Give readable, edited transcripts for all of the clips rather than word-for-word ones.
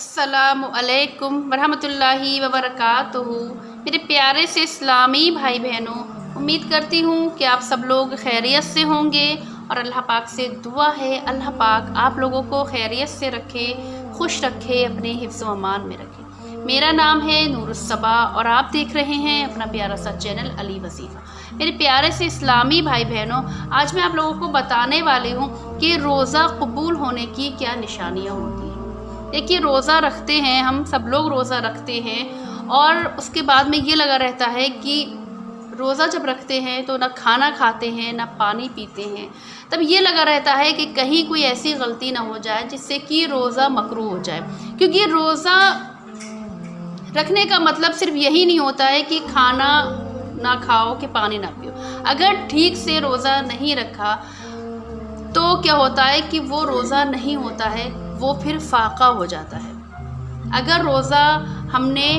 अस्सलामु अलैकुम वरहमतुल्लाहि वबरकातुहू। मेरे प्यारे से इस्लामी भाई बहनों, उम्मीद करती हूँ कि आप सब लोग खैरियत से होंगे और अल्लाह पाक से दुआ है अल्लाह पाक आप लोगों को खैरियत से रखे, खुश रखे, अपने हिफ्ज़ व अमान में रखे। मेरा नाम है नूरुस्सबा और आप देख रहे हैं अपना प्यारा सा चैनल अली वजीफ़ा। मेरे प्यारे से इस्लामी भाई बहनों, आज मैं आप लोगों को बताने वाली हूँ कि रोज़ा कबूल होने की क्या निशानियाँ होती हैं। देखिए, रोज़ा रखते हैं, हम सब लोग रोज़ा रखते हैं और उसके बाद में ये लगा रहता है कि रोज़ा जब रखते हैं तो ना खाना खाते हैं ना पानी पीते हैं। तब ये लगा रहता है कि कहीं कोई ऐसी गलती ना हो जाए जिससे कि रोज़ा मकरूह हो जाए, क्योंकि रोज़ा रखने का मतलब सिर्फ यही नहीं होता है कि खाना ना खाओ कि पानी ना पियो। अगर ठीक से रोज़ा नहीं रखा तो क्या होता है कि वो रोज़ा नहीं होता है, वो फिर फाका हो जाता है। अगर रोज़ा हमने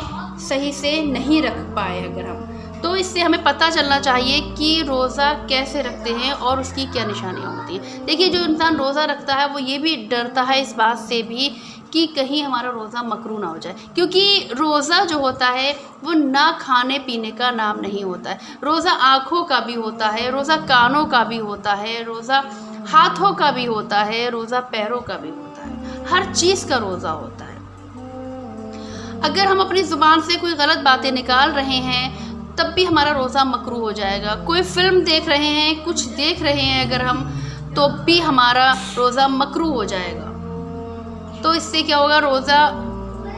सही से नहीं रख पाए अगर हम, तो इससे हमें पता चलना चाहिए कि रोज़ा कैसे रखते हैं और उसकी क्या निशानियाँ होती हैं। देखिए, जो इंसान रोज़ा रखता है वो ये भी डरता है इस बात से भी कि कहीं हमारा रोज़ा मकरूह ना हो जाए, क्योंकि रोज़ा जो होता है वो ना खाने पीने का नाम नहीं होता है। रोज़ा आँखों का भी होता है, रोज़ा कानों का भी होता है, रोज़ा हाथों का भी होता है, रोज़ा पैरों का भी होता है, हर चीज़ का रोज़ा होता है। अगर हम अपनी ज़ुबान से कोई गलत बातें निकाल रहे हैं तब भी हमारा रोज़ा मकरूह हो जाएगा। कोई फ़िल्म देख रहे हैं, कुछ देख रहे हैं अगर हम, तो भी हमारा रोज़ा मकरूह हो जाएगा। तो इससे क्या होगा, रोज़ा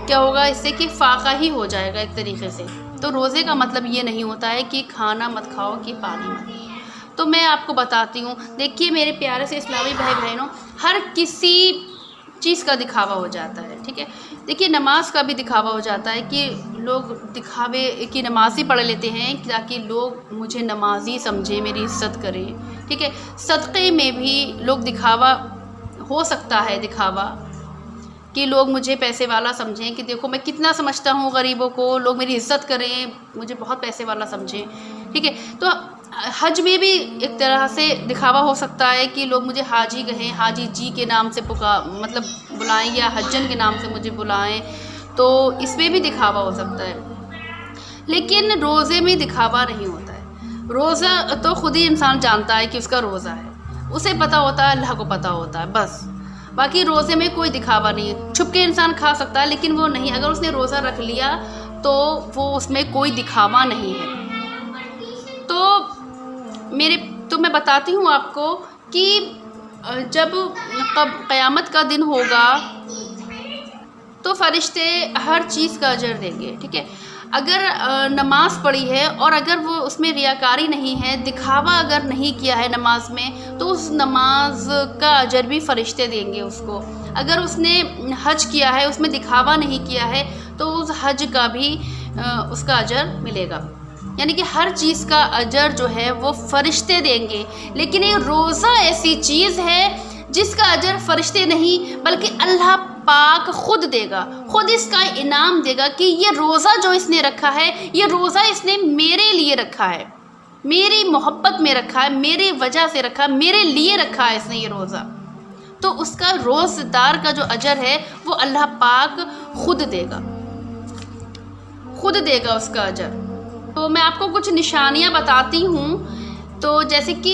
क्या होगा, इससे कि फ़ाका ही हो जाएगा एक तरीक़े से। तो रोज़े का मतलब ये नहीं होता है कि खाना मत खाओ कि पानी मत पियो। तो मैं आपको बताती हूँ। देखिए मेरे प्यारे से इस्लामी भाई बहनों, हर किसी चीज़ का दिखावा हो जाता है, ठीक है। देखिए, नमाज का भी दिखावा हो जाता है कि लोग दिखावे की नमाज़ ही पढ़ लेते हैं ताकि लोग मुझे नमाजी समझें, मेरी इज़्ज़त करें, ठीक है। सदक़े में भी लोग दिखावा हो सकता है, दिखावा कि लोग मुझे पैसे वाला समझें कि देखो मैं कितना समझता हूँ गरीबों को, लोग मेरी इज़्ज़त करें, मुझे बहुत पैसे वाला समझें, ठीक है। तो हज में भी एक तरह से दिखावा हो सकता है कि लोग मुझे हाजी कहें, हाजी जी के नाम से मतलब बुलाएं या हज्जन के नाम से मुझे बुलाएं, तो इसमें भी दिखावा हो सकता है। लेकिन रोज़े में दिखावा नहीं होता है। रोज़ा तो खुद ही इंसान जानता है कि उसका रोज़ा है, उसे पता होता है, अल्लाह को पता होता है, बस। बाकी रोज़े में कोई दिखावा नहीं है। छुप के इंसान खा सकता है, लेकिन वो नहीं, अगर उसने रोज़ा रख लिया तो वो उसमें कोई दिखावा नहीं है। तो मैं बताती हूँ आपको कि जब क़यामत का दिन होगा तो फ़रिश्ते हर चीज़ का अजर देंगे, ठीक है। अगर नमाज़ पढ़ी है और अगर वो उसमें रियाकारी नहीं है, दिखावा अगर नहीं किया है नमाज में, तो उस नमाज का अजर भी फ़रिश्ते देंगे उसको। अगर उसने हज किया है, उसमें दिखावा नहीं किया है, तो उस हज का भी उसका अजर मिलेगा। यानी कि हर चीज़ का अजर जो है वो फ़रिश्ते देंगे। लेकिन ये रोज़ा ऐसी चीज़ है जिसका अजर फ़रिश्ते नहीं बल्कि अल्लाह पाक खुद देगा, खुद इसका इनाम देगा कि ये रोज़ा जो इसने रखा है, ये रोज़ा इसने मेरे लिए रखा है, मेरी मोहब्बत में रखा है, मेरी वजह से रखा, मेरे लिए रखा है इसने ये रोज़ा। तो उसका रोज़ेदार का जो अजर है वो अल्लाह पाक खुद देगा, खुद देगा उसका अजर। तो मैं आपको कुछ निशानियाँ बताती हूँ। तो जैसे कि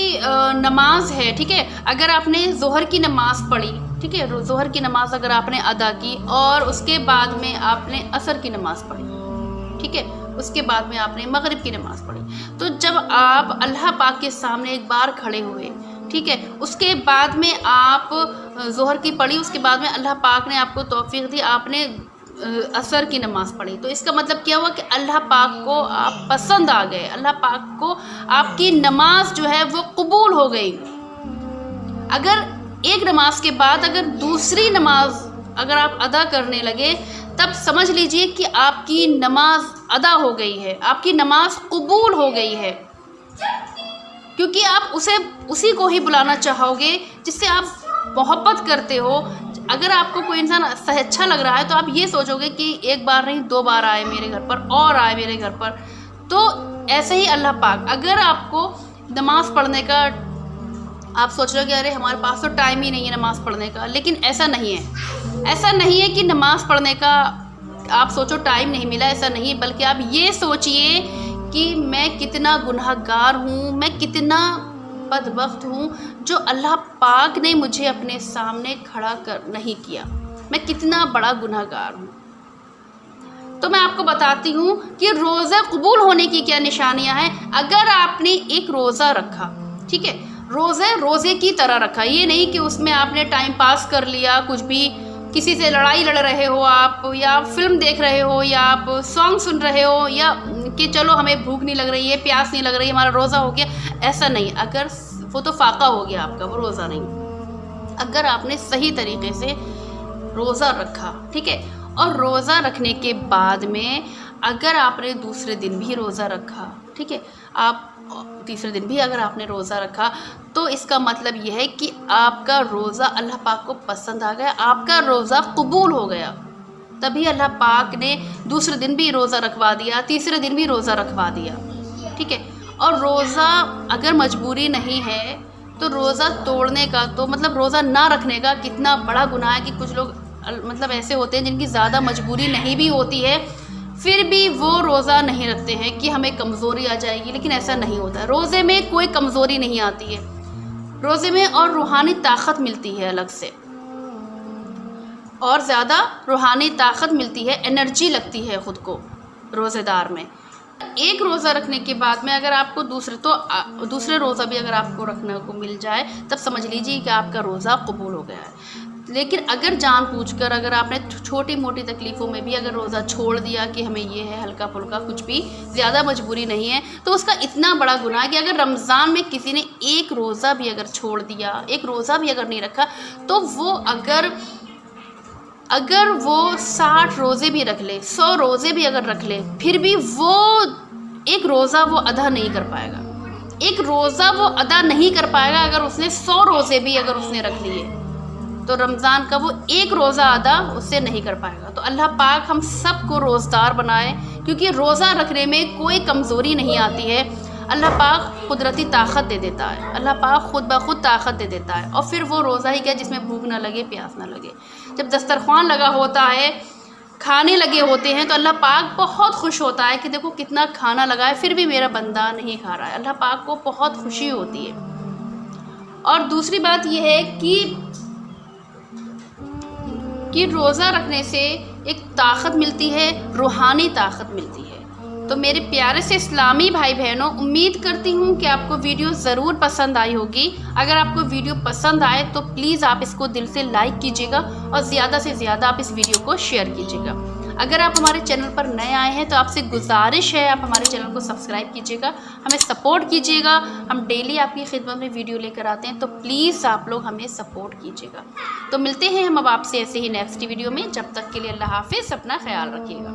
नमाज है, ठीक है। अगर आपने ज़ोहर की नमाज़ पढ़ी, ठीक है, ज़ोहर की नमाज़ अगर आपने अदा की और उसके बाद में आपने असर की नमाज़ पढ़ी, ठीक है, उसके बाद में आपने मगरिब की नमाज़ पढ़ी, तो जब आप अल्लाह पाक के सामने एक बार खड़े हुए, ठीक है, उसके बाद में आप ज़ोहर की पढ़ी, उसके बाद में अल्लाह पाक ने आपको तौफ़ीक़ दी, आपने असर की नमाज़ पढ़ी, तो इसका मतलब क्या हुआ कि अल्लाह पाक को आप पसंद आ गए, अल्लाह पाक को आपकी नमाज जो है वो कबूल हो गई। अगर एक नमाज के बाद अगर दूसरी नमाज अगर आप अदा करने लगे, तब समझ लीजिए कि आपकी नमाज अदा हो गई है, आपकी नमाज कबूल हो गई है, क्योंकि आप उसी को ही बुलाना चाहोगे जिससे आप मोहब्बत करते हो। अगर आपको कोई इंसान अच्छा लग रहा है तो आप ये सोचोगे कि एक बार नहीं 2 बार आए मेरे घर पर और आए मेरे घर पर। तो ऐसे ही अल्लाह पाक, अगर आपको नमाज़ पढ़ने का आप सोच रहे हो कि अरे हमारे पास तो टाइम ही नहीं है नमाज़ पढ़ने का, लेकिन ऐसा नहीं है। ऐसा नहीं है कि नमाज़ पढ़ने का आप सोचो टाइम नहीं मिला, ऐसा नहीं, बल्कि आप ये सोचिए कि मैं कितना गुनहगार हूँ, मैं कितना बदबख्त हूँ जो अल्लाह पाक ने मुझे अपने सामने खड़ा कर नहीं किया, मैं कितना बड़ा गुनहगार हूँ। तो मैं आपको बताती हूँ कि रोज़ा कबूल होने की क्या निशानियाँ हैं। अगर आपने एक रोज़ा रखा, ठीक है, रोज़े की तरह रखा, ये नहीं कि उसमें आपने टाइम पास कर लिया, कुछ भी किसी से लड़ाई लड़ रहे हो आप, या आप फिल्म देख रहे हो, या आप सॉन्ग सुन रहे हो, या कि चलो हमें भूख नहीं लग रही है, प्यास नहीं लग रही है, हमारा रोज़ा हो गया, ऐसा नहीं। अगर वो तो फाका हो गया आपका, वो रोज़ा नहीं। अगर आपने सही तरीके से रोज़ा रखा, ठीक है, और रोज़ा रखने के बाद में अगर आपने दूसरे दिन भी रोज़ा रखा, ठीक है, आप तीसरे दिन भी अगर आपने रोज़ा रखा, तो इसका मतलब यह है कि आपका रोज़ा अल्लाह पाक को पसंद आ गया, आपका रोज़ा कबूल हो गया। तभी अल्लाह पाक ने दूसरे दिन भी रोज़ा रखवा दिया, तीसरे दिन भी रोज़ा रखवा दिया, ठीक है। और रोज़ा अगर मजबूरी नहीं है तो रोज़ा तोड़ने का, तो मतलब रोज़ा ना रखने का कितना बड़ा गुनाह है कि कुछ लोग मतलब ऐसे होते हैं जिनकी ज़्यादा मजबूरी नहीं भी होती है, फिर भी वो रोज़ा नहीं रखते हैं कि हमें कमज़ोरी आ जाएगी, लेकिन ऐसा नहीं होता। रोज़े में कोई कमज़ोरी नहीं आती है, रोज़े में और रूहानी ताकत मिलती है अलग से, और ज़्यादा रूहानी ताकत मिलती है, एनर्जी लगती है ख़ुद को रोज़ेदार में। एक रोज़ा रखने के बाद में अगर आपको दूसरे रोज़ा भी अगर आपको रखने को मिल जाए, तब समझ लीजिए कि आपका रोज़ा कबूल हो गया है। लेकिन अगर जानबूझकर अगर आपने छोटी मोटी तकलीफ़ों में भी अगर रोज़ा छोड़ दिया कि हमें ये है हल्का फुल्का, कुछ भी ज़्यादा मजबूरी नहीं है, तो उसका इतना बड़ा गुनाह है कि अगर रमज़ान में किसी ने एक रोज़ा भी अगर छोड़ दिया, एक रोज़ा भी अगर नहीं रखा, तो वो अगर वो 60 रोज़े भी रख ले, 100 रोज़े भी अगर रख ले, फिर भी वो एक रोज़ा वो अदा नहीं कर पाएगा। एक रोज़ा वो अदा नहीं कर पाएगा अगर उसने 100 रोज़े भी अगर उसने रख लिए, तो रमज़ान का वो एक रोज़ा अदा उससे नहीं कर पाएगा। तो अल्लाह पाक हम सबको रोज़दार बनाए, क्योंकि रोज़ा रखने में कोई कमज़ोरी नहीं आती है। अल्लाह पाक कुदरती ताकत दे देता है, अल्लाह पाक खुद ब खुद ताकत दे देता है। और फिर वो रोज़ा ही क्या जिसमें भूख ना लगे, प्यास ना लगे। जब दस्तरख्वान लगा होता है, खाने लगे होते हैं, तो अल्लाह पाक बहुत खुश होता है कि देखो कितना खाना लगा है, फिर भी मेरा बंदा नहीं खा रहा है। अल्लाह पाक को बहुत खुशी होती है। और दूसरी बात यह है कि रोज़ा रखने से एक ताकत मिलती है, रूहानी ताकत मिलती है। तो मेरे प्यारे से इस्लामी भाई बहनों, उम्मीद करती हूँ कि आपको वीडियो ज़रूर पसंद आई होगी। अगर आपको वीडियो पसंद आए तो प्लीज़ आप इसको दिल से लाइक कीजिएगा और ज़्यादा से ज़्यादा आप इस वीडियो को शेयर कीजिएगा। अगर आप हमारे चैनल पर नए आए हैं तो आपसे गुजारिश है आप हमारे चैनल को सब्सक्राइब कीजिएगा, हमें सपोर्ट कीजिएगा। हम डेली आपकी खिदमत में वीडियो लेकर आते हैं, तो प्लीज़ आप लोग हमें सपोर्ट कीजिएगा। तो मिलते हैं हम अब आपसे ऐसे ही नेक्स्ट वीडियो में। जब तक के लिए अल्लाह हाफिज़, अपना ख्याल रखिएगा।